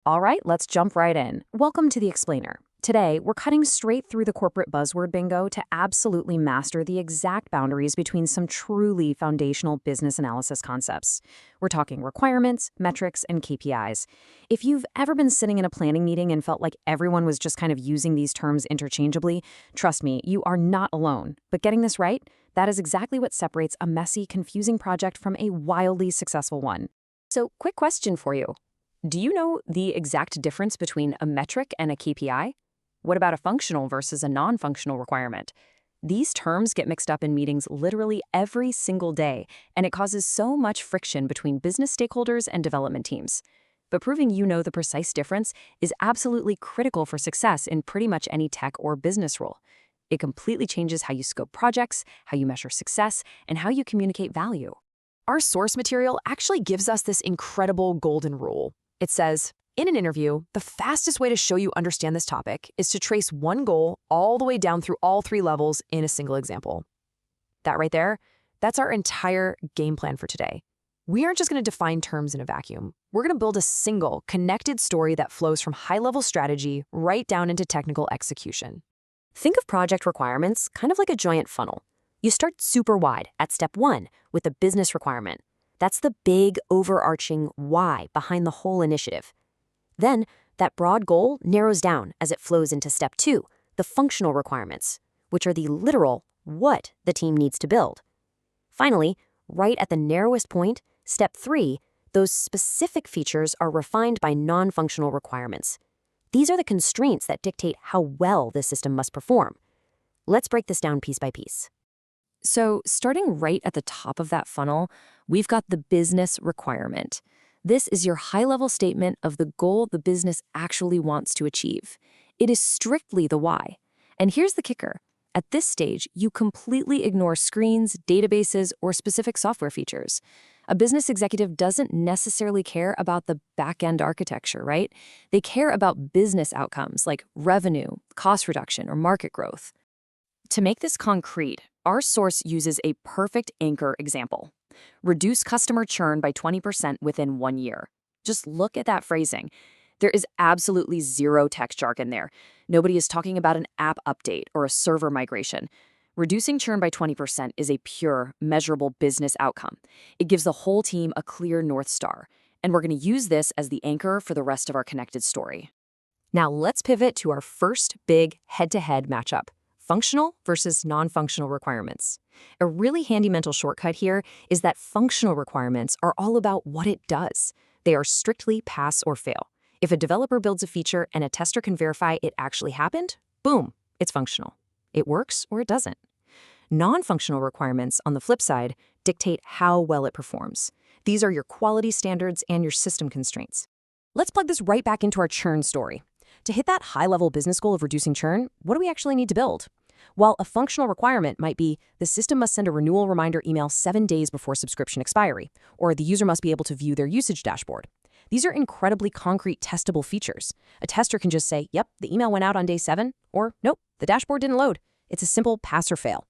All right, let's jump right in. Welcome to The Explainer. Today, we're cutting straight through the corporate buzzword bingo to absolutely master the exact boundaries between some truly foundational business analysis concepts. We're talking requirements, metrics, and KPIs. If you've ever been sitting in a planning meeting and felt like everyone was just kind of using these terms interchangeably, trust me, you are not alone. But getting this right, that is exactly what separates a messy, confusing project from a wildly successful one. So, quick question for you. Do you know the exact difference between a metric and a KPI? What about a functional versus a non-functional requirement? These terms get mixed up in meetings literally every single day, and it causes so much friction between business stakeholders and development teams. But proving you know the precise difference is absolutely critical for success in pretty much any tech or business role. It completely changes how you scope projects, how you measure success, and how you communicate value. Our source material actually gives us this incredible golden rule. It says, in an interview, the fastest way to show you understand this topic is to trace one goal all the way down through all three levels in a single example. That right there, that's our entire game plan for today. We aren't just going to define terms in a vacuum. We're going to build a single, connected story that flows from high-level strategy right down into technical execution. Think of project requirements kind of like a giant funnel. You start super wide at step 1 with the business requirement. That's the big, overarching why behind the whole initiative. Then, that broad goal narrows down as it flows into step 2, the functional requirements, which are the literal what the team needs to build. Finally, right at the narrowest point, step 3, those specific features are refined by non-functional requirements. These are the constraints that dictate how well the system must perform. Let's break this down piece by piece. So, starting right at the top of that funnel, we've got the business requirement. This is your high-level statement of the goal the business actually wants to achieve. It is strictly the why. And here's the kicker. At this stage, you completely ignore screens, databases, or specific software features. A business executive doesn't necessarily care about the back-end architecture, right? They care about business outcomes like revenue, cost reduction, or market growth. To make this concrete, our source uses a perfect anchor example. Reduce customer churn by 20% within 1 year. Just look at that phrasing. There is absolutely zero tech jargon there. Nobody is talking about an app update or a server migration. Reducing churn by 20% is a pure, measurable business outcome. It gives the whole team a clear North Star, and we're going to use this as the anchor for the rest of our connected story. Now let's pivot to our first big head-to-head matchup. Functional versus non-functional requirements. A really handy mental shortcut here is that functional requirements are all about what it does. They are strictly pass or fail. If a developer builds a feature and a tester can verify it actually happened, boom, it's functional. It works or it doesn't. Non-functional requirements, on the flip side, dictate how well it performs. These are your quality standards and your system constraints. Let's plug this right back into our churn story. To hit that high-level business goal of reducing churn, what do we actually need to build? While a functional requirement might be the system must send a renewal reminder email 7 days before subscription expiry, or the user must be able to view their usage dashboard. These are incredibly concrete, testable features. A tester can just say, yep, the email went out on day 7, or nope, the dashboard didn't load. It's a simple pass or fail.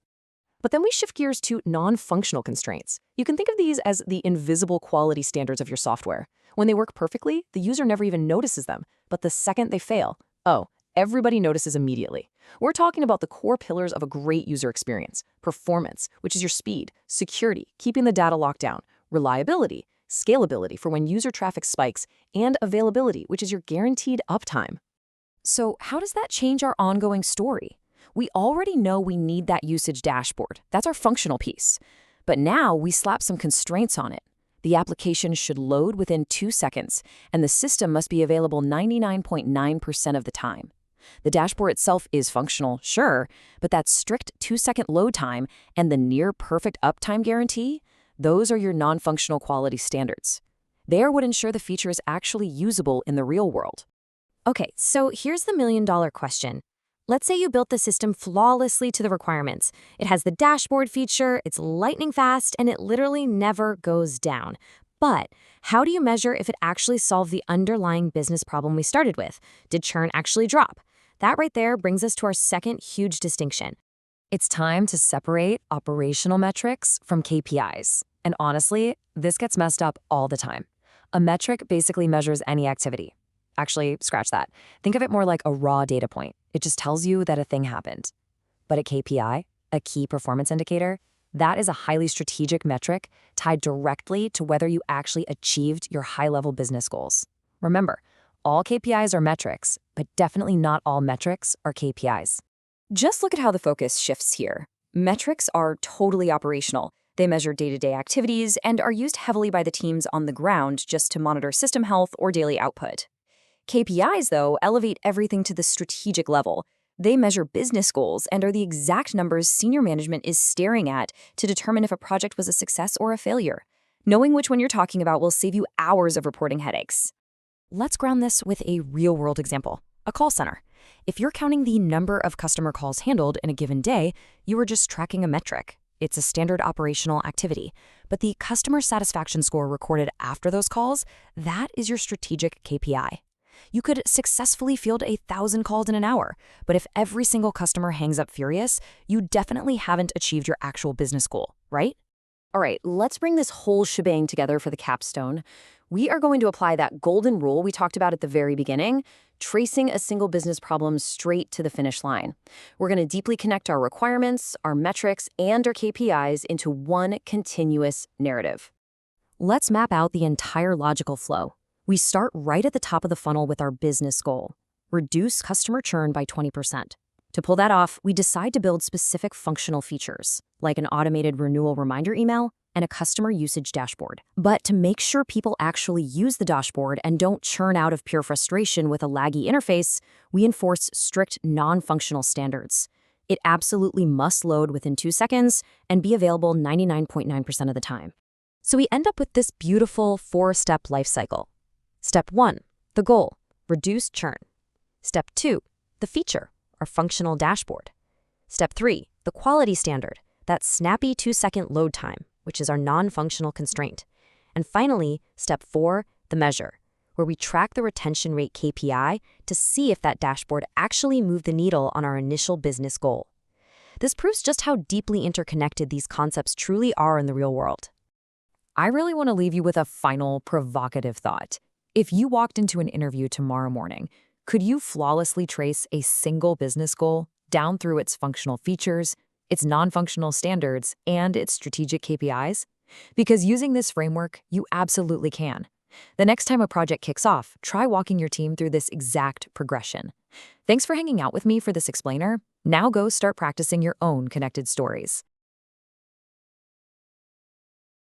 But then we shift gears to non-functional constraints. You can think of these as the invisible quality standards of your software. When they work perfectly, the user never even notices them. But the second they fail, everybody notices immediately. We're talking about the core pillars of a great user experience: performance, which is your speed; security, keeping the data locked down; reliability, scalability for when user traffic spikes; and availability, which is your guaranteed uptime. So how does that change our ongoing story? We already know we need that usage dashboard. That's our functional piece. But now we slap some constraints on it. The application should load within 2 seconds, and the system must be available 99.9% of the time. The dashboard itself is functional, sure, but that strict 2-second load time and the near-perfect uptime guarantee, those are your non-functional quality standards. They are what ensure the feature is actually usable in the real world. Okay, so here's the million-dollar question. Let's say you built the system flawlessly to the requirements. It has the dashboard feature, it's lightning fast, and it literally never goes down. But how do you measure if it actually solved the underlying business problem we started with? Did churn actually drop? That right there brings us to our second huge distinction. It's time to separate operational metrics from KPIs. And honestly, this gets messed up all the time. A metric basically measures any activity. Actually, scratch that. Think of it more like a raw data point. It just tells you that a thing happened. But a KPI, a key performance indicator, that is a highly strategic metric tied directly to whether you actually achieved your high-level business goals. Remember, all KPIs are metrics, but definitely not all metrics are KPIs. Just look at how the focus shifts here. Metrics are totally operational. They measure day-to-day activities and are used heavily by the teams on the ground just to monitor system health or daily output. KPIs, though, elevate everything to the strategic level. They measure business goals and are the exact numbers senior management is staring at to determine if a project was a success or a failure. Knowing which one you're talking about will save you hours of reporting headaches. Let's ground this with a real-world example, a call center. If you're counting the number of customer calls handled in a given day, you are just tracking a metric. It's a standard operational activity. But the customer satisfaction score recorded after those calls, that is your strategic KPI. You could successfully field 1,000 calls in an hour, but if every single customer hangs up furious, you definitely haven't achieved your actual business goal, right? All right, let's bring this whole shebang together for the capstone. We are going to apply that golden rule we talked about at the very beginning, tracing a single business problem straight to the finish line. We're going to deeply connect our requirements, our metrics, and our KPIs into one continuous narrative. Let's map out the entire logical flow. We start right at the top of the funnel with our business goal: reduce customer churn by 20%. To pull that off, we decide to build specific functional features, like an automated renewal reminder email and a customer usage dashboard. But to make sure people actually use the dashboard and don't churn out of pure frustration with a laggy interface, we enforce strict non-functional standards. It absolutely must load within 2 seconds and be available 99.9% of the time. So we end up with this beautiful 4-step life cycle. Step 1, the goal: reduce churn. Step 2, the feature, our functional dashboard. Step 3, the quality standard, that snappy 2-second load time, which is our non-functional constraint. And finally, step 4, the measure, where we track the retention rate KPI to see if that dashboard actually moved the needle on our initial business goal. This proves just how deeply interconnected these concepts truly are in the real world. I really want to leave you with a final provocative thought. If you walked into an interview tomorrow morning, could you flawlessly trace a single business goal down through its functional features, its non-functional standards, and its strategic KPIs? Because using this framework, you absolutely can. The next time a project kicks off, try walking your team through this exact progression. Thanks for hanging out with me for this explainer. Now go start practicing your own connected stories.